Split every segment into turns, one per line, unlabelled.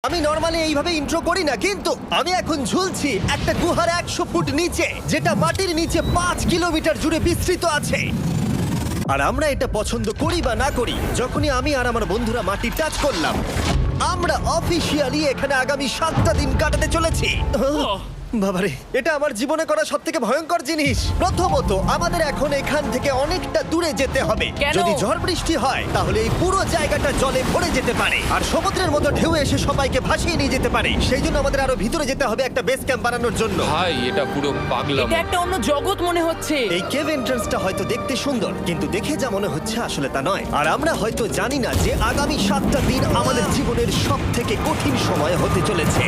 আমি নরমালি এইভাবে ইন্ট্রো করি না, কিন্তু আমি এখন ঝুলছি একটা গুহার 100 ফুট নিচে, যেটা মাটির নিচে 5 কিলোমিটার জুড়ে বিস্তৃত আছে। আর আমরা এটা পছন্দ করি বা না করি, যখনই আমি আর আমার বন্ধুরা মাটি টাচ করলাম, আমরা অফিসিয়ালি এখানে আগামী 7টা দিন কাটাতে চলেছি। বাবারে, এটা আমার জীবনে করা সবথেকে ভয়ঙ্কর জিনিস। প্রথমত, আমাদের এখন এখান থেকে অনেকটা দূরে যেতে হবে।
কেন?
যদি ঝড় বৃষ্টি হয় তাহলে এই পুরো জায়গাটা জলে ভরে যেতে পারে, আর সমুদ্রের মতো ঢেউ এসে সবাইকে ভাসিয়ে নিয়ে যেতে পারে। সেই জন্য আমাদের আরো ভিতরে যেতে হবে একটা বেস ক্যাম্প বানানোর জন্য।
ভাই এটা পুরো পাগলাম।
এটা একটা অন্য জগৎ মনে হচ্ছে।
এই কেভ এন্ট্রান্সটা হয়তো দেখতে সুন্দর, কিন্তু দেখে যা মনে হচ্ছে আসলে তা নয়। আর আমরা হয়তো জানি না যে আগামী 7টা দিন আমাদের জীবনের সব থেকে কঠিন সময় হতে চলেছে।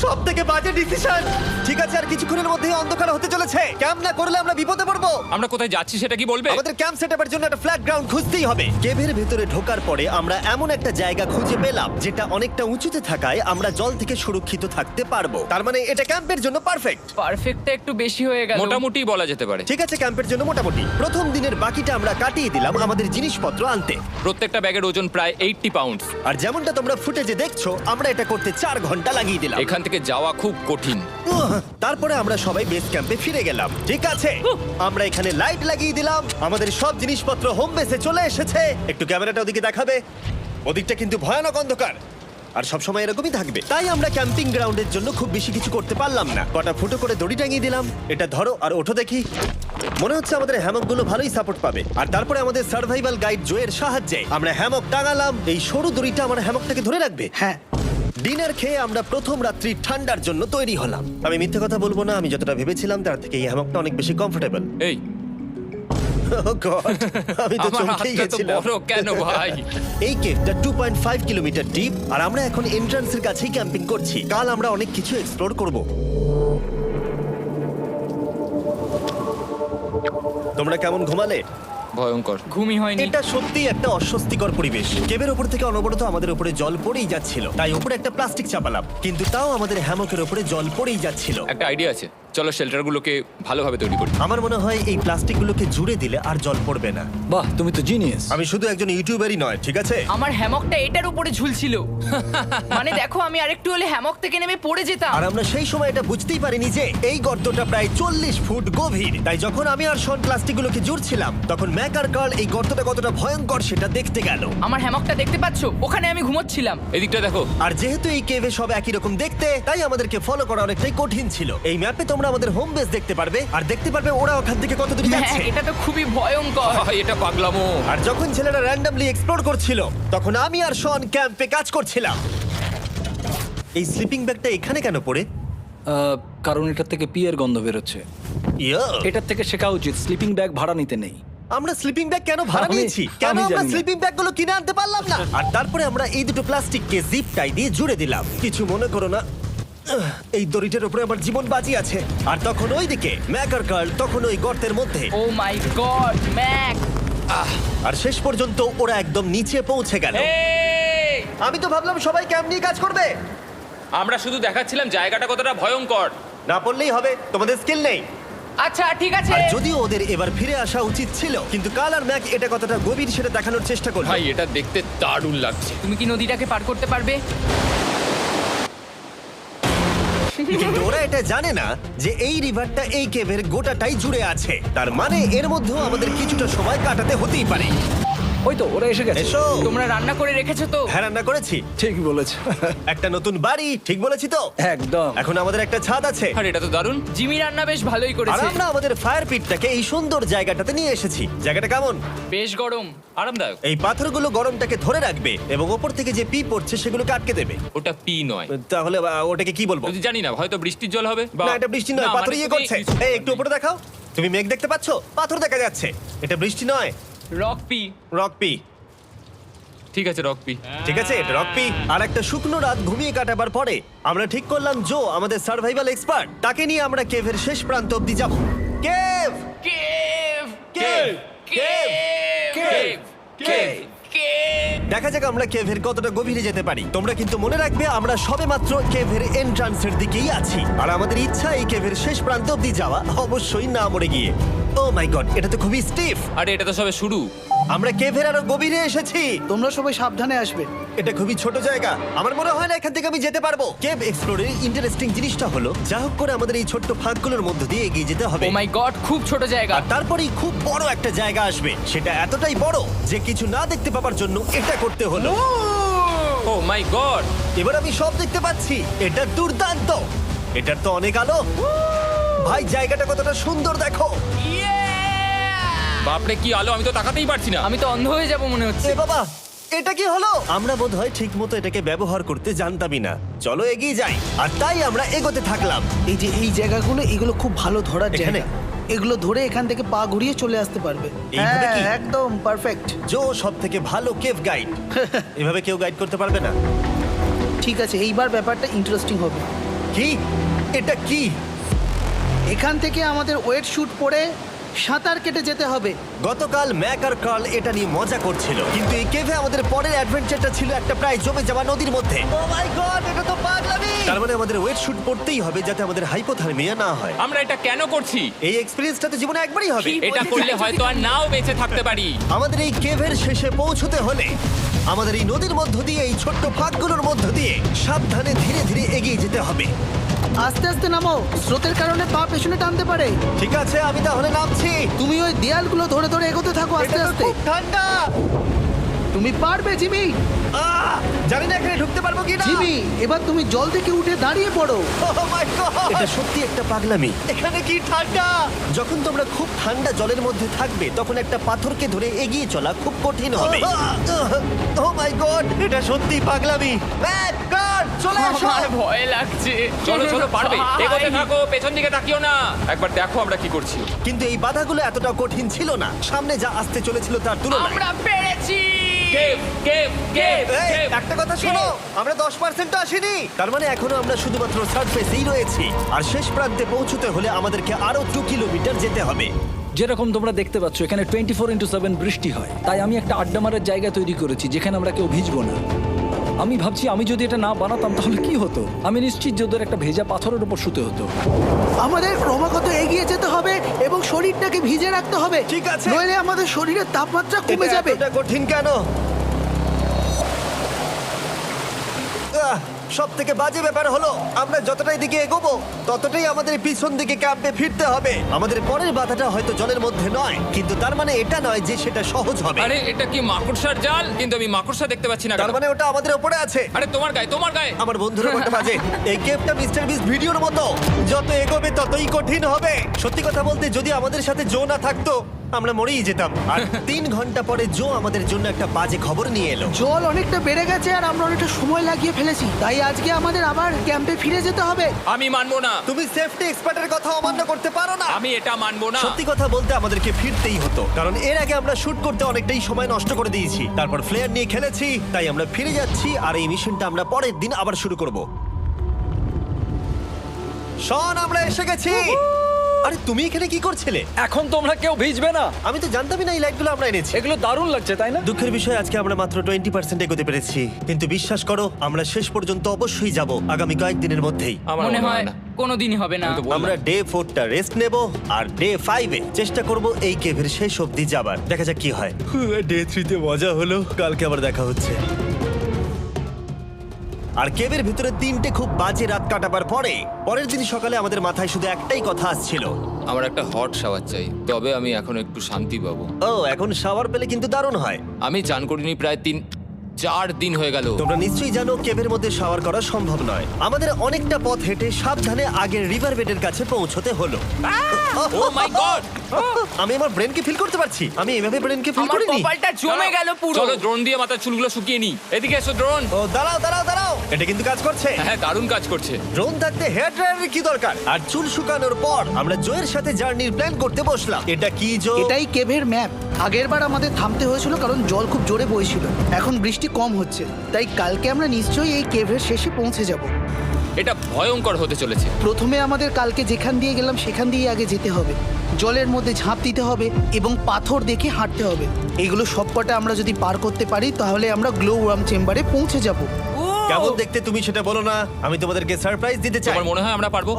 সব থেকে বাজে ডিসিশন। ঠিক আছে, আর কিছুক্ষণের মধ্যেই অন্ধকার হতে চলেছে। ক্যাম্প না করলে আমরা বিপদে পড়বো।
আমরা কোথায় যাচ্ছি সেটা কি বলবে?
আমাদের ক্যাম্প সেটআপের জন্য একটা ফ্ল্যাট গ্রাউন্ড খুঁজতেই হবে। কেভের ভেতরে ঢোকার পরে আমরা এমন একটা জায়গা খুঁজে পেলাম যেটা অনেকটা উঁচুতে থাকায় আমরা জল থেকে সুরক্ষিত থাকতে পারবো। তার মানে এটা ক্যাম্পের জন্য পারফেক্ট।
পারফেক্টটা একটু বেশি হয়ে গেল।
মোটামুটি বলা যেতে পারে।
ঠিক আছে, ক্যাম্পের জন্য মোটামুটি। প্রথম দিনের বাকিটা আমরা কাটিয়ে দিলাম আমাদের জিনিসপত্র আনতে।
প্রত্যেকটা ব্যাগের ওজন প্রায় 80 পাউন্ড।
আর যেমনটা তোমরা ফুটেজে দেখছো, আমরা এটা করতে 4 ঘন্টা লাগিয়ে দিলাম।
এখান থেকে যাওয়া খুব কঠিন।
তারপরে আমরা সবাই বেস ক্যাম্পে ফিরে গেলাম। ঠিক আছে, আমরা এখানে লাইট লাগিয়ে দিলাম। আমাদের সব জিনিসপত্র হোম বেসে চলে এসেছে। একটু ক্যামেরাটা ওদিকে দেখাবে? ওদিকটা কিন্তু ভয়ানক অন্ধকার, আর সবসময় এরকমই থাকবে। তাই আমরা ক্যাম্পিং গ্রাউন্ডের জন্য খুব বেশি কিছু করতে পারলাম না। কটা ফুটো করে দড়ি টাঙিয়ে দিলাম। এটা ধরো আর ওঠো দেখি। মনে হচ্ছে আমাদের হ্যামকগুলো ভালোই সাপোর্ট পাবে। আর তারপরে আমাদের সার্ভাইভাল গাইড জোয়ের সাহায্যে আমরা হ্যামক টাঙালাম। এই সরু দড়িটা আমার হ্যামকটাকে ধরে রাখবে।
হ্যাঁ,
ডিনার খেয়ে আমরা প্রথম রাত্রি ঠান্ডার জন্য তৈরি হলাম। আমি মিথ্যে কথা বলবো না, আমি যতটা ভেবেছিলাম তার থেকে এই হ্যামকটা অনেক বেশি কমফোর্টেবল।
এই
আমি তো
আমার
চমকেই
হাতটা তো
গেছিলাম।
বড় কেন ভাই?
এই কেভটা 2.5 কিলোমিটার ডিপ, আর আমরা এখন এন্ট্রান্সের কাছেই ক্যাম্পিং করছি। কাল আমরা অনেক কিছু এক্সপ্লোর করব। তোমরা কেমন ঘুমালে?
ভয়ঙ্কর।
ঘুমই হয়নি।
এটা সত্যিই একটা অস্বস্তিকর পরিবেশ। কেবের উপর থেকে অনবরত আমাদের উপরে জল পড়েই যাচ্ছিল, তাই উপরে একটা প্লাস্টিক চাপালাম, কিন্তু তাও আমাদের হ্যামকের উপরে জল পড়েই যাচ্ছিল।
একটা আইডিয়া আছে, চলো শেল্টারগুলোকে ভালোভাবে তৈরি করি।
আমার মনে হয় এই প্লাস্টিকগুলোকে জুড়ে দিলে আর জল পড়বে না।
বাহ, তুমি তো জিনিয়াস।
আমি শুধু একজন ইউটিউবারই নয়, ঠিক আছে?
আমার হ্যামকটা এটার উপরে ঝুলছিল। মানে দেখো, আমি আরেকটু হলে হ্যামক থেকে নেমে পড়ে যেতাম।
আর আমরা সেই সময় এটা বুঝতেই পারিনি যে এই গর্তটা প্রায় 40 ফুট গভীর। তাই যখন আমি আর শন প্লাস্টিকগুলোকে জুড়ছিলাম, তখন ম্যাক আর কার্ল এই গর্তটা কতটা ভয়ঙ্কর সেটা দেখতে গেল।
আমার হ্যামকটা দেখতে পাচ্ছো? ওখানে আমি ঘুমোচ্ছিলাম।
এদিকটা দেখো।
আর যেহেতু এই কেভে সব একই রকম দেখতে, তাই আমাদেরকে ফলো করা অনেকটাই কঠিন ছিল। এই ম্যাপে তোমরা আমাদের হোম বেস দেখতে পারবে, আর দেখতে পারবে ওরা ওখান থেকে কত দূর
হ্যাঁ,
যাচ্ছে।
এটা তো খুবই ভয়ঙ্কর।
ভাই এটা পাগলামো।
আর যখন ছেলেরা র্যান্ডমলি এক্সপ্লোর করছিল, তখন আমি আর শন ক্যাম্পে কাজ করছিলাম। এই স্লিপিং ব্যাগটা এখানে কেন পড়ে?
কারণ এটার থেকে পিয়ের গন্ধ বেরোচ্ছে।
ইয়া,
এটার থেকে শেখা উচিত স্লিপিং ব্যাগ ভাড়া নিতে নেই।
আমরা স্লিপিং ব্যাগ কেন ভাড়া
আমি-
নিয়েছি? কেন
আমি
আমরা
জানি না।
স্লিপিং ব্যাগগুলো কিনে আনতে পারলাম না? আর তারপরে আমরা এই দুটো প্লাস্টিককে জিপ টাই দিয়ে জুড়ে দিলাম। কিছু মনে করো না, এই দড়িটার উপরে আমার জীবন বাজি আছে। আর তখন ওইদিকে ম্যাক আর কার্ল তখন ওই গর্তের মধ্যে।
ও মাই গড, ম্যাক!
আর শেষ পর্যন্ত ওরা একদম নিচে পৌঁছে গেল।
এই!
আমি তো ভাবলাম সবাই ক্যাম্প নিয়ে কাজ করবে।
আমরা শুধু দেখাচ্ছিলাম জায়গাটা কতটা ভয়ঙ্কর।
না পড়লেই হবে, তোমাদের স্কিল নেই।
আচ্ছা ঠিক আছে।
আর যদিও ওদের এবার ফিরে আসা উচিত ছিল, কিন্তু কাল আর ম্যাক এটা কতটা গভীর সেটা দেখানোর চেষ্টা করলো।
ভাই এটা দেখতে দারুণ লাগছে।
তুমি কি নদীটাকে পার করতে পারবে?
কিন্তু ওরা এটা জানে না যে এই রিভারটা এই কেভের গোটাটাই জুড়ে আছে। তার মানে এর মধ্যেও আমাদের কিছুটা সময় কাটাতে হতেই পারে।
ওই তো ওরা এসে গেছে।
এসো।
তোমরা রান্না করে রেখেছো তো?
হ্যাঁ, রান্না করেছি।
ঠিক বলেছ।
একটা নতুন বাড়ি, ঠিক বলেছি তো?
একদম।
এখন আমাদের একটা ছাদ আছে।
আর এটা তো দারুণ।
জিমি রান্না বেশ ভালোই
আর
করেছে।
আমরা আমাদের ফায়ার পিটটাকে এই সুন্দর জায়গাটাতে নিয়ে এসেছি। জায়গাটা কেমন?
বেশ গরম।
আরামদায়ক।
এই পাথরগুলো গরমটাকে ধরে রাখবে এবং ওপর থেকে যে পি পড়ছে সেগুলোকে আটকে দেবে।
ওটা পি নয়।
তাহলে ওটাকে কি বলবো?
যদি জানি না, হয়তো বৃষ্টির জল হবে বা
না, এটা বৃষ্টি নয়,
না,
পাথর
মানে
ইয়ে
তুমি-
করছে। এই একটু উপরে দেখাও। তুমি মেঘ দেখতে পাচ্ছো? পাথর দেখা যাচ্ছে। এটা বৃষ্টি নয়,
রক পি।
Rock P.
ঠিক আছে রক পি।
ঠিক আছে, এটা রক পি। আর একটা শুকনো রাত ঘুমিয়ে কাটাবার পরে আমরা ঠিক করলাম জো আমাদের সার্ভাইভাল এক্সপার্ট, তাকে নিয়ে আমরা কেভের শেষ প্রান্ত অব্দি যাব। Cave,
cave!
Cave,
cave!
Cave, cave.
Cave!
দেখা যাক আমরা কেভের কতটা গভীরে যেতে পারি। তোমরা কিন্তু মনে রাখবে আমরা সবেমাত্র কেভের এন্ট্রান্সের দিকেই আছি, আর আমাদের ইচ্ছা এই কেভের শেষ প্রান্ত অব্দি যাওয়া, অবশ্যই না মরে গিয়ে। ও মাই গড, এটা তো খুবই স্টিফ।
আরে এটা তো সবে শুরু।
আমরা কেভের আরো গভীরে এসেছি।
তোমরা সবাই সাবধানে আসবে।
এটা খুবই ছোট জায়গা, আমার মনে হয় না এখান থেকে আমি যেতে পারবো। কেভ এক্সপ্লোরের ইন্টারেস্টিং জিনিসটা হলো যা হোক করে আমাদের এই ছোট্ট ফাঁকগুলোর মধ্য দিয়ে এগিয়ে যেতে হবে।
ও মাই গড, খুব ছোট জায়গা।
আর তারপরেই খুব বড় একটা জায়গা আসবে, সেটা এতটাই বড় যে কিছু না দেখতে পাওয়ার জন্য এটা করতে হলো।
ও মাই গড।
এবার আমি সব দেখতে পাচ্ছি, এটা দুর্দান্ত। এটার তো অনেক আলো। ভাই জায়গাটা কতটা সুন্দর দেখো।
বাপরে কি আলো, আমি তো তাকাতেই পারছি না।
আমি তো অন্ধ হয়ে যাব মনে হচ্ছে।
এ বাবা, এটা কি হলো? আমরা বোধহয় ঠিক মতো এটাকে ব্যবহার করতে জানতামই না। চলো এগিয়ে যাই। আর তাই আমরা এগোতে থাকলাম।
এই যে এই জায়গাগুলো, এগুলো খুব ভালো ধরার
এখানে?
জায়গা। এগুলো ধরে এখান থেকে পা ঘুরিয়ে চলে আসতে পারবে।
এইভাবে কি?
হ্যাঁ, একদম পারফেক্ট।
জো সব থেকে ভালো কেভ গাইড। এভাবে কেউ গাইড করতে পারবে না।
ঠিক আছে, এইবার ব্যাপারটা ইন্টারেস্টিং হবে।
কি? এটা কি?
এখান থেকে আমাদের ওয়েট শুট পরে সাঁতার কেটে যেতে হবে।
গতকাল ম্যাক আর কার্ল এটা নিয়ে মজা করছিল, কিন্তু এই কেভে আমাদের পরের অ্যাডভেঞ্চারটা ছিল একটা প্রায় জমে যাওয়া নদীর মধ্যে। ও মাই গড, এটা তো পাগলামি! তার মানে আমাদের ওয়েট শুট পড়তেই হবে যাতে আমাদের হাইপোথার্মিয়া না হয়।
আমরা এটা কেন করছি?
এই এক্সপেরিয়েন্সটা তো জীবনে একবারই হবে।
এটা করলে হয়তো আর নাও বেঁচে থাকতে পারি।
আমাদের এই কেভের শেষে পৌঁছতে হলে আমাদের এই নদীর মধ্য দিয়ে, এই ছোট্ট ফাঁকগুলোর মধ্য দিয়ে সাবধানে ধীরে ধীরে এগিয়ে যেতে হবে।
আস্তে আস্তে নামো, স্রোতের কারণে পা পেছনে টানতে পারে।
ঠিক আছে, আমি তাহলে নামছি।
তুমি ওই দেয়ালগুলো ধরে ধরে এগোতে থাকো আস্তে
এটা তো
আস্তে।
খুব ঠান্ডা।
তুমি পারবে জিমি।
জানি না এখানে ঢুকতে পারবো কি না।
জিমি, এবার তুমি জল থেকে উঠে দাঁড়িয়ে পড়ো।
এটা সত্যি একটা পাগলামি। এখানে কি ঠান্ডা! যখন তোমরা খুব ঠান্ডা জলের মধ্যে থাকবে তখন একটা পাথরকে ধরে এগিয়ে চলা খুব কঠিন হবে। ও মাই গড, এটা সত্যি পাগলামি। ম্যাক, কার্ল, চলে এসো।
আমার ভয় লাগছে।
চলো চলো, পারবে।
ভাই।
এগোতে থাকো, পেছন দিকে তাকিও না। একবার দেখো আমরা কি করছি।
কিন্তু এই বাধাগুলো এতটা কঠিন ছিল না সামনে যা আসতে চলেছিল তার তুলনায়।
আমরা পেরেছি।
কেভ কেভ কেভ
এই,
কেভ।
একটা কথা শোনো, আমরা 10% আসিনি। তার মানে এখনো আমরা শুধুমাত্র সার্ফেসেই রয়েছি, আর শেষ প্রান্তে পৌঁছতে হলে আমাদেরকে আরো 2 কিলোমিটার যেতে হবে।
যেরকম তোমরা দেখতে পাচ্ছ এখানে 24/7 বৃষ্টি হয়, তাই আমি একটা আড্ডা মারার জায়গা তৈরি করেছি যেখানে আমরা কেউ ভিজবো না। আমি ভাবছি আমি যদি এটা না বানাতাম তাহলে কি হতো। আমি নিশ্চিত যে ওদের একটা ভেজা পাথরের উপর শুতে হতো।
আমাদের ক্রমাগত এগিয়ে যেতে হবে এবং শরীরটাকে ভিজে রাখতে হবে।
ঠিক আছে।
নইলে আমাদের শরীরের তাপমাত্রা কমে
এটা
যাবে।
এতটা কঠিন কেন? সব থেকে বাজে ব্যাপার হলো আমরা যতটাই দিকে এগোবো ততটাই আমাদের পিছন দিকে ক্যাম্পে ফিরতে হবে। আমাদের পরের বাধাটা হয়তো জলের মধ্যে নয়, কিন্তু তার মানে এটা নয় যে সেটা সহজ হবে।
আরে এটা কি মাকড়সার জাল? কিন্তু আমি মাকড়সা দেখতে পাচ্ছি না।
তার
কেন?
মানে ওটা আমাদের উপরে আছে।
আরে তোমার গায়ে, তোমার গায়ে।
আমার বন্ধুরা বলতে বাজে। এই গেমটা মিস্টার বিস ভিডিওর মতো, যত এগোবে ততই কঠিন হবে। সত্যি কথা বলতে যদি আমাদের সাথে জো না থাকতো আমরা মরেই যেতাম। আর 3 ঘন্টা পরে জো আমাদের জন্য একটা বাজে খবর নিয়ে এলো।
জল অনেকটা বেড়ে গেছে আর আমরা অনেকটা সময় লাগিয়ে ফেলেছি, তাই আজকে আমাদের আবার ক্যাম্পে ফিরে যেতে হবে।
আমি মানবো না।
তুমি সেফটি এক্সপার্টের কথা অমান্য করতে পারো না।
আমি এটা মানবো না।
সত্যি কথা বলতে আমাদেরকে ফিরতেই হতো, কারণ এর আগে আমরা শুট করতে অনেকটাই সময় নষ্ট করে দিয়েছি। তারপর ফ্লেয়ার নিয়ে খেলেছি, তাই আমরা ফিরে যাচ্ছি আর এই মিশনটা আমরা পরের দিন আবার শুরু করব। শন, আমরা এসে গেছি। আরে তুমি এখানে কি করছিলে?
এখন তোমরা কেউ ভিজবে না।
আমি তো জানতামই না এই লাইটগুলো আমরা এনেছি।
এগুলো দারুণ লাগছে তাই না?
দুঃখের বিষয় আজকে আমরা মাত্র 20% এগোতে পেরেছি, কিন্তু বিশ্বাস করো আমরা শেষ পর্যন্ত অবশ্যই যাব আগামী কয়েকদিনের মধ্যেই।
আমার
মনে হয় কোনোদিনই হবে না।
আমি তো বললাম।
আমরা ডে 4টা রেস্ট নেব আর ডে 5-এ চেষ্টা করব এই কেভের শেষ অবধি যাবার। দেখা যাক কি হয়। ডে 3-তে মজা হলো, কালকে আবার দেখা হচ্ছে। আর কেভের ভিতরে 3টে খুব বাজে রাত কাটাবার পরে পরের দিন সকালে আমাদের মাথায় শুধু একটাই কথা আসছিল,
আমার একটা হট শাওয়ার চাই, তবে আমি এখন একটু শান্তি পাবো।
ও এখন শাওয়ার পেলে কিন্তু দারুণ হয়।
আমি চান করিনি প্রায় 3-4 দিন হয়ে গেল।
তোমরা নিশ্চয়ই জানো কেভের মধ্যে শাওয়ার করা সম্ভব নয়। আমাদের অনেকটা পথ হেঁটে সাবধানে আগের রিভার বেডের কাছে পৌঁছতে হলো।
ও মাই গড!
আমি আমার ব্রেনকে ফিল করতে পারছি। আমি এভাবে ব্রেনকে ফিল
আমার
করিনি।
কপালটা জমে গেল পুরো।
চলো ড্রোন দিয়ে মাথার চুলগুলো শুকিয়ে নি। এদিকে এসো ড্রোন।
ও দাঁড়াও দাঁড়াও দাঁড়াও, এটা কিন্তু কাজ করছে।
হ্যাঁ দারুণ কাজ করছে।
ড্রোন থাকতে হেয়ার ড্রায়ারের কি দরকার? আর চুল শুকানোর পর আমরা জোয়ের সাথে জার্নির প্ল্যান করতে বসলাম। এটা কি জো?
এটাই কেভের ম্যাপ। আগেরবার আমাদের থামতে হয়েছিল কারণ জল খুব জোরে বইছিল। এখন বৃষ্টি কম হচ্ছে, তাই কালকে আমরা নিশ্চয়ই এই কেভের শেষে পৌঁছে যাব।
এটা ভয়ঙ্কর হতে চলেছে।
প্রথমে আমাদের কালকে যেখান দিয়ে গেলাম সেখান দিয়ে আগে যেতে হবে। জলের মধ্যে ঝাঁপ দিতে হবে এবং পাথর দেখে হাঁটতে হবে। এগুলো সবকটা আমরা যদি পার করতে পারি তাহলে আমরা গ্লো ওয়ার্ম চেম্বারে পৌঁছে যাব।
কেমন দেখতে তুমি সেটা বলো না, আমি তোমাদেরকে সারপ্রাইজ দিতে চাই।
তোমার মনে হয় আমরা পারবো?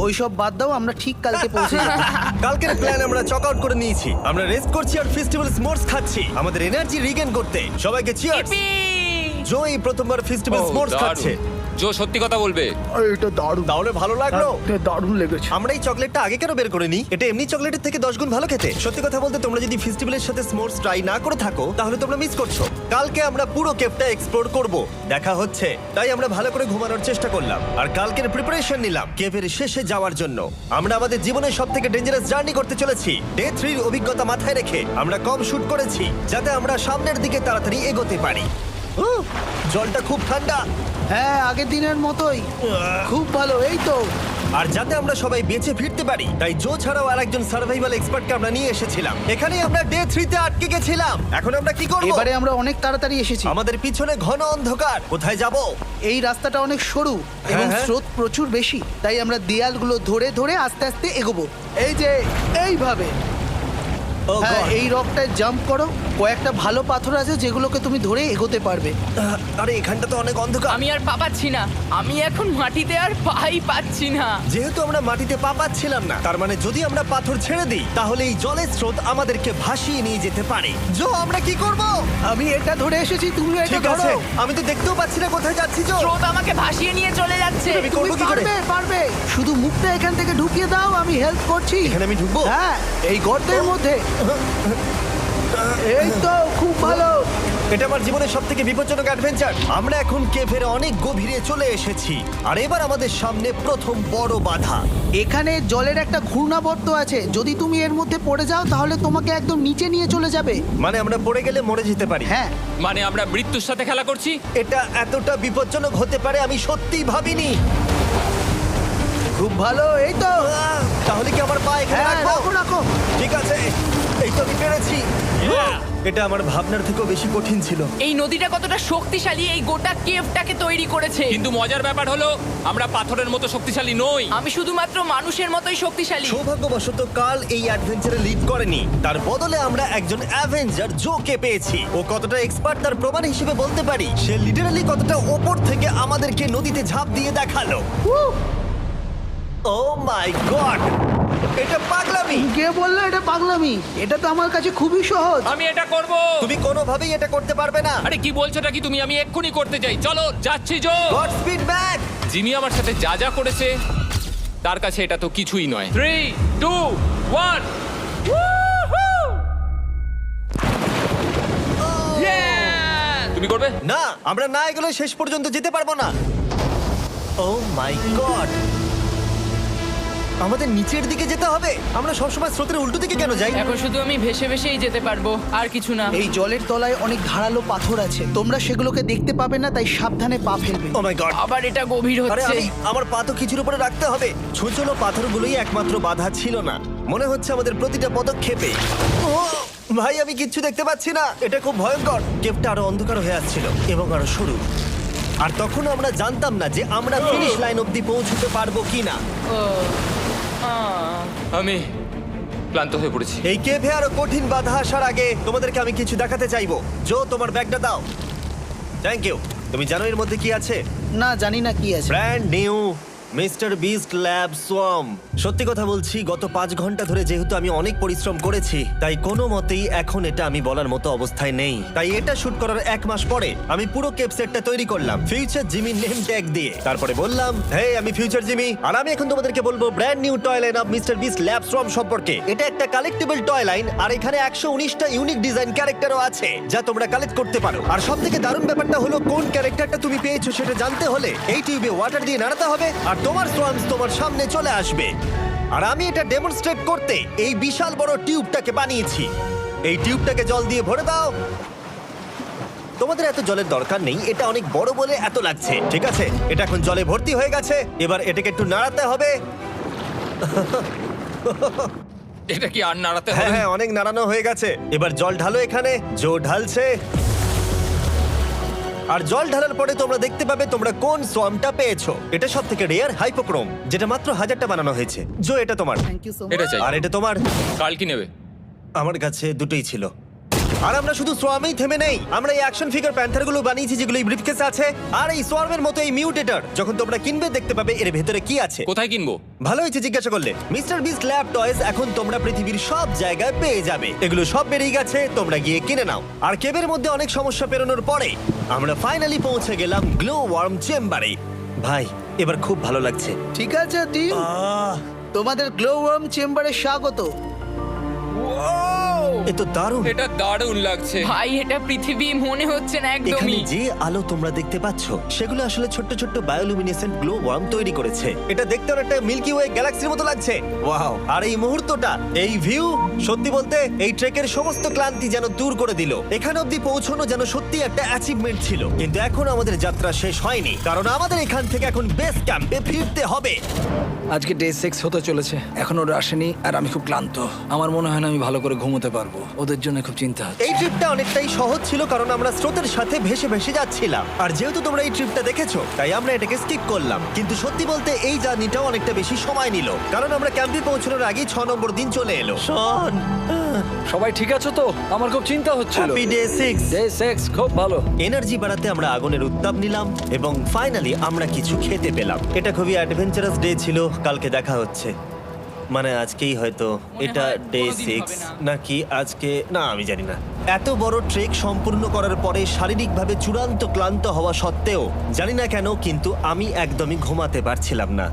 ওইসব বাদ দাও, আমরা ঠিক কালকে পৌঁছে যাবো।
কালকের প্ল্যান আমরা চক আউট করে নিয়েছি। আমরা রেস্ট করছি আর ফেস্টিভ্যাল স্মোর্টস খাচ্ছি আমাদের এনার্জি রিগেন করতে। সবাইকে চিয়ার্স।
Yippee!
জো এই প্রথমবার ফেস্টিভ্যাল স্মোর্টস খাচ্ছে।
জো সত্যি কথা বলবে।
এটা দারুণ,
তাহলে ভালো লাগলো?
এটা দারুণ লেগেছে।
আমরা এই চকলেটটা আগে কেন বের করিনি? এটা এমনি চকলেটের থেকে 10 গুণ ভালো খেতে। সত্যি কথা বলতে তোমরা যদি ফেস্টিভ্যালের সাথে স্মোর্টস ট্রাই না করে থাকো তাহলে তোমরা মিস করছো। কালকে আমরা পুরো কেভটা এক্সপ্লোর করব, দেখা হচ্ছে। তাই আমরা ভালো করে ঘুমানোর চেষ্টা করলাম আর কালকের প্রিপারেশন নিলাম কেভের শেষে যাওয়ার জন্য। আমরা আমাদের জীবনের সবথেকে ডেঞ্জারাস জার্নি করতে চলেছি। ডে 3 এর অভিজ্ঞতা মাথায় রেখে আমরা কম শুট করেছি যাতে আমরা সামনের দিকে তাড়াতাড়ি এগোতে পারি। জলটা খুব ঠান্ডা
হ্যাঁ, আগের দিনের মতোই খুব ভালো। এই তো
আর যাতে আমরা সবাই বেঁচে ফিরতে পারি তাই জো ছাড়াও আরেকজন সার্ভাইভাল এক্সপার্টকে আমরা নিয়ে এসেছিলাম। এখানেই আমরা ডে 3 তে আটকে গেছিলাম। এখন আমরা কি করব?
এবারে আমরা অনেক তাড়াতাড়ি এসেছি।
আমাদের পিছনে ঘন অন্ধকার। কোথায় যাব?
এই রাস্তাটা অনেক সরু এবং
হ্যাঁ।
স্রোত প্রচুর বেশি, তাই আমরা দেয়ালগুলো ধরে ধরে আস্তে আস্তে এগোবো। এই যে এইভাবে।
ও
হ্যাঁ,
God!
এই রকটায় জাম্প করো। কয়েকটা ভালো পাথর আছে যেগুলোকে তুমি ধরে এগোতে পারবে।
আরে এখানটা তো অনেক অন্ধকার।
আমি আর পা পাচ্ছি না, আমি এখন মাটিতে আর পাই পাচ্ছি না।
যেহেতু আমরা মাটিতে পা পাচ্ছিলাম না, তার মানে যদি আমরা পাথর ছেড়ে দিই তাহলে এই জলের স্রোত আমাদেরকে ভাসিয়ে নিয়ে যেতে পারে। জো, আমরা কি করব?
আমি এটা ধরে এসেছি, তুমি এটা
ঠিক
ধরো।
আছে, আমি তো দেখতেও পাচ্ছি না কোথায় যাচ্ছি। জো,
স্রোত আমাকে ভাসিয়ে নিয়ে চলে যাচ্ছে।
আমি
তুমি
করবো কি করে?
পারবে, পারবে। শুধু মুখটা এখান থেকে ঢুকিয়ে দাও, আমি হেল্প করছি।
এখানে আমি ঢুকবো?
হ্যাঁ, এই গর্তের মধ্যে। এই তো, খুব ভালো।
এটা আমার জীবনের সবথেকে বিপজ্জনক অ্যাডভেঞ্চার। আমরা এখন কেভের অনেক গভীরে চলে এসেছি আর এবার আমাদের সামনে প্রথম বড় বাধা।
এখানে জলের একটা ঘূর্ণাবর্ত আছে, যদি তুমি এর মধ্যে পড়ে যাও তাহলে তোমাকে একদম নিচে নিয়ে চলে যাবে।
মানে আমরা পড়ে গেলে মরে যেতে পারি।
হ্যাঁ,
মানে আমরা মৃত্যুর সাথে খেলা করছি।
এটা এতটা বিপজ্জনক হতে পারে আমি সত্যিই ভাবিনি।
খুব ভালো। এই তো।
তাহলে কি আমার পা এখানে
হ্যাঁ,
রাখবো?
রাখো রাখো।
ঠিক আছে, এই তো আমি পেরেছি। এটা আমার ভাবনার থেকেও বেশি কঠিন ছিল।
এই নদীটা কতটা শক্তিশালী এই গোটা কেভটাকে তৈরি করেছে।
কিন্তু মজার ব্যাপার হলো আমরা পাথরের মতো শক্তিশালী নই।
আমি শুধুমাত্র মানুষের মতোই শক্তিশালী।
সৌভাগ্যবশত কাল এই অ্যাডভেঞ্চারে লিড করেনি, তার বদলে আমরা একজন অ্যাভেঞ্জার জোকে পেয়েছি। ও কতটা এক্সপার্ট তার প্রমাণ হিসেবে বলতে পারি। সে লিটারালি কতটা ওপর থেকে আমাদেরকে নদীতে ঝাঁপ দিয়ে দেখালো। ও মাই গড, এটা পাগলামি।
কে বললো এটা পাগলামি? এটা তো আমার কাছে খুবই সহজ।
আমি এটা করব।
তুমি কোনোভাবেই এটা করতে পারবে না।
আরে কি বলছোটা কি তুমি? আমি এক্ষুনি করতে চাই। চলো যাচ্ছি Jo.
God speed back.
Jimmy আমার সাথে যা যা করেছে তার কাছে এটা তো কিছুই নয়। 3, 2, 1। তুমি করবে?
না, আমরা না এগুলো শেষ পর্যন্ত যেতে পারবো না। ও মাই গড, আমাদের নিচের দিকে যেতে হবে। আমরা সবসময় স্রোতের উল্টো দিকে কেন যাই?
এখন শুধু আমি ভেসে ভেসেই যেতে পারবো, আর কিছু না।
এই জলের তলায় অনেক ধারালো পাথর আছে, তোমরা সেগুলোকে দেখতে পাবে না, তাই সাবধানে পা ফেলবে।
ও মাই গড,
আবার এটা গভীর
আরে
হচ্ছে।
আমার পা তো কিছুর উপরে রাখতে হবে। ছোট ছোট পাথরগুলোই একমাত্র বাধা ছিল না, মনে হচ্ছে আমাদের প্রতিটা পদক্ষেপে। ও ভাই, আমি কিচ্ছু দেখতে পাচ্ছি না। এটা খুব ভয়ঙ্কর। কেভটা আরো অন্ধকার হয়ে আসছিল এবং আরো সরু। আর তখন আমরা জানতাম না যে আমরা ফিনিশ লাইন অবধি পৌঁছতে পারবো কিনা।
আমি ক্লান্ত হয়ে পড়েছি।
এই কেভে আরো কঠিন বাধা আসার আগে তোমাদেরকে আমি কিছু দেখাতে চাইবো। জো, তোমার ব্যাগটা দাও। Thank you. তুমি জানো এর মধ্যে কি আছে?
না, জানি না কি আছে।
Brand new mister beast lab swamp. সত্যি কথা বলছি, গত 5 ঘন্টা ধরে যেহেতু আমি অনেক পরিশ্রম করেছি, তাই কোনো মতেই এখন এটা আমি বলার মতো অবস্থায় নেই। তাই এটা শুট করার 1 মাস পরে আমি পুরো কেপ সেটটা তৈরি করলাম ফিউচার জিমি নেম ট্যাগ দিয়ে। তারপরে বললাম, হে, আমি ফিউচার জিমি, আর আমি এখন তোমাদেরকে বলবো brand new toy line of mister beast lab swamp সম্পর্কে। এটা একটা কালেক্টেবল টয় লাইন, আর এখানে 119টা ইউনিক ডিজাইন ক্যারেক্টারও আছে যা তোমরা কালেক্ট করতে পারো। আর সবথেকে দারুণ ব্যাপারটা হলো, কোন ক্যারেক্টারটা তুমি পেয়েছো সেটা জানতে হলে এই টিউবে ওয়াটার দিয়ে নাড়াতে হবে আর তোমার সোয়ামস তোমার সামনে চলে আসবে। আর আমি এটা ডেমনস্ট্রেট করতে এই বিশাল বড় টিউবটাকে বানিয়েছি। এই টিউবটাকে জল দিয়ে ভরে দাও। তোমাদের এত জলের দরকার নেই, এটা অনেক বড় বলে এত লাগছে। ঠিক আছে, এটা এখন জলে ভর্তি হয়ে গেছে। এবার এটাকে একটু নাড়াতে হবে।
এটা কি আর নাড়াতে
হ্যাঁ
হবে?
হ্যাঁ, অনেক নাড়ানো হয়ে গেছে। এবার জল ঢালো এখানে। জো ঢালছে। আর জল ঢালার পরে তোমরা দেখতে পাবে তোমরা কোন সোয়ামটা পেয়েছো। এটা সব থেকে রেয়ার হাইপোক্রোম, যেটা মাত্র 1000টা বানানো হয়েছে। জো, এটা তোমার।
থ্যাংক ইউ সো
এটা
মাচ।
চাই।
আর এটা তোমার।
কাল কি নেবে?
আমার কাছে দুটোই ছিল। আর আমরা শুধু সোয়ামেই থেমে নেই, আমরা এই অ্যাকশন ফিগার প্যান্থার গুলো বানিয়েছি যেগুলো এই ব্রিফকেসে আছে। আর এই সোয়ার্মের মতো এই মিউটেটর যখন তোমরা কিনবে দেখতে পাবে এর ভেতরে কি আছে।
কোথায় কিনবো?
ভালো হয়েছে জিজ্ঞাসা করলে। মিস্টার বিস্ট ল্যাব টয়েস এখন তোমরা পৃথিবীর সব জায়গায় পেয়ে যাবে। এগুলো সব বেরিয়ে গেছে, তোমরা গিয়ে কিনে নাও। আর কেবের মধ্যে অনেক সমস্যা পেরোনোর পরে আমরা ফাইনালি পৌঁছে গেলাম গ্লো ওয়ার্ম চেম্বারে। ভাই এবার খুব ভালো লাগছে।
ঠিক আছে টিম, তোমাদের গ্লো ওয়ার্ম চেম্বারে স্বাগত।
এ তো দারুণ।
এটা দারুণ লাগছে।
ভাই এটা পৃথিবী মনে হচ্ছে না
এখানে
একদমই।
যে আলো তোমরা দেখতে পাচ্ছ সেগুলো আসলে ছোট্ট ছোট্ট বায়োলুমিনেসেন্ট গ্লো ওয়ার্ম তৈরি করেছে। এটা দেখতে অনেকটা মিল্কি ওয়ে গ্যালাক্সির মতো লাগছে। ওয়াও! আর এই মুহূর্তটা, এই ভিউ, সত্যি বলতে এই ট্রেকের সমস্ত ক্লান্তি যেন দূর করে দিল। এখানে অবধি পৌঁছানো যেন সত্যি একটা অ্যাচিভমেন্ট ছিল। কিন্তু এখন আমাদের যাত্রা শেষ হয়নি, কারণ আমাদের এখান থেকে এখন বেস ক্যাম্পে ফিরতে হবে।
আজকে ডে 6 হতে চলেছে, এখনো ওরা আসেনি আর আমি খুব ক্লান্ত। আমার মনে হয় না আমি ভালো করে ঘুমোতে পারবো, ওদের জন্য খুব চিন্তা হচ্ছে।
এই ট্রিপটা অনেকটাই সহজ ছিল কারণ আমরা স্রোতের সাথে ভেসে ভেসে যাচ্ছিলাম। আর যেহেতু তোমরা এই ট্রিপটা দেখেছো তাই আমরা এটাকে স্কিপ করলাম। কিন্তু সত্যি বলতে এই জার্নিটাও অনেকটা বেশি সময় নিল, কারণ আমরা ক্যাম্পে পৌঁছানোর আগেই 6 নম্বর দিন চলে এলো। শন,
সবাই ঠিক আছে তো? আমার খুব চিন্তা হচ্ছিল।
Happy day 6।
ডে 6 খুব ভালো।
এনার্জি বাড়াতে আমরা আগুনের উত্তাপ নিলাম এবং ফাইনালি আমরা কিছু খেতে পেলাম। এটা খুবই অ্যাডভেঞ্চারাস ডে ছিল। কালকে দেখা হচ্ছে, মানে আজকেই হয়তো। এটা
হয়
ডে
কোনোদিন
6
হবে না।
নাকি আজকে, না আমি জানি না। এত বড় ট্রেক সম্পূর্ণ করার পরে শারীরিকভাবে চূড়ান্ত ক্লান্ত হওয়া সত্ত্বেও জানি না কেন কিন্তু আমি একদমই ঘুমাতে পারছিলাম না।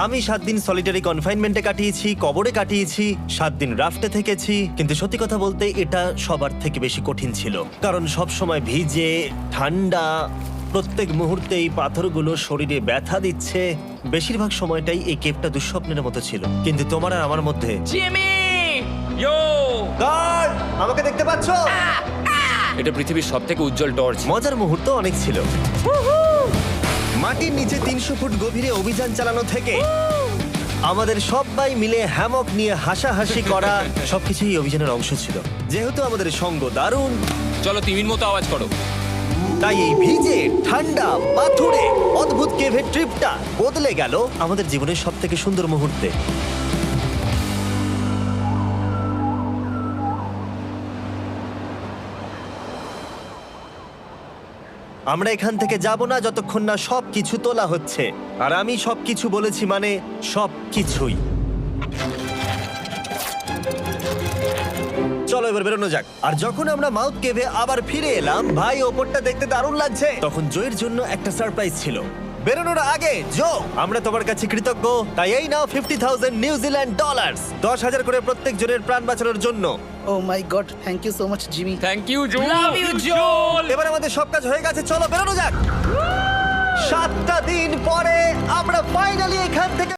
আমি 7 দিন সলিটারি কনফাইনমেন্টে কাটিয়েছি, কবরে কাটিয়েছি, 7 দিন রাফটে থেকেছি। কিন্তু সত্যি কথা বলতে এটা সবার থেকে বেশি কঠিন ছিল, কারণ সব সময় ভিজে, ঠান্ডা, প্রত্যেক মুহূর্তে এই পাথরগুলো শরীরে ব্যথা দিচ্ছে। বেশিরভাগ সময়টাই এই কেভটা দুঃস্বপ্নের মতো ছিল। কিন্তু তোমার আর আমার মধ্যে
জিমি!
ইয়ো!
গার্ড, আমাকে দেখতে পাচ্ছ?
এটা পৃথিবীর সবথেকে উজ্জ্বল টর্চ।
মজার মুহূর্ত অনেক ছিল। মাটির নিচে 300 ফুট গভীরে অভিযান চালানো থেকে আমাদের সবাই মিলে হ্যামক নিয়ে হাসাহাসি করা সবকিছুই এই অভিযানের অংশ ছিল। যেহেতু আমাদের সঙ্গ দারুণ,
চলো তিমির মতো আওয়াজ করো।
তাই এই ভিজে, ঠান্ডা, পাথুরে অদ্ভুত কেভের ট্রিপটা বদলে গেল আমাদের জীবনের সব থেকে সুন্দর মুহূর্তে। আমরা এখান থেকে যাব না যতক্ষণ না সবকিছু তোলা হচ্ছে। আর আমি সবকিছু বলেছি মানে সবকিছুই। চলো এবার বেরোনো যাক। আর যখন আমরা মাউথ কেভে আবার ফিরে এলাম, ভাই ওপরটা দেখতে দারুণ লাগছে। তখন জয়ের জন্য একটা সারপ্রাইজ ছিল। বেরোনোর আগে জো, আমরা তোমার কাছে কৃতজ্ঞ। তাই এই নাও 50,000 নিউজিল্যান্ড ডলার্স, 10,000 করে প্রত্যেক জনের প্রাণ বাঁচানোর জন্য।
Oh my God, thank you so much Jimmy.
Thank you Joel.
Love you Joel!
এবার আমাদের সব কাজ হয়ে গেছে, চলো বেরোনো যাক। 7টা দিন পরে আমরা ফাইনালি এখান থেকে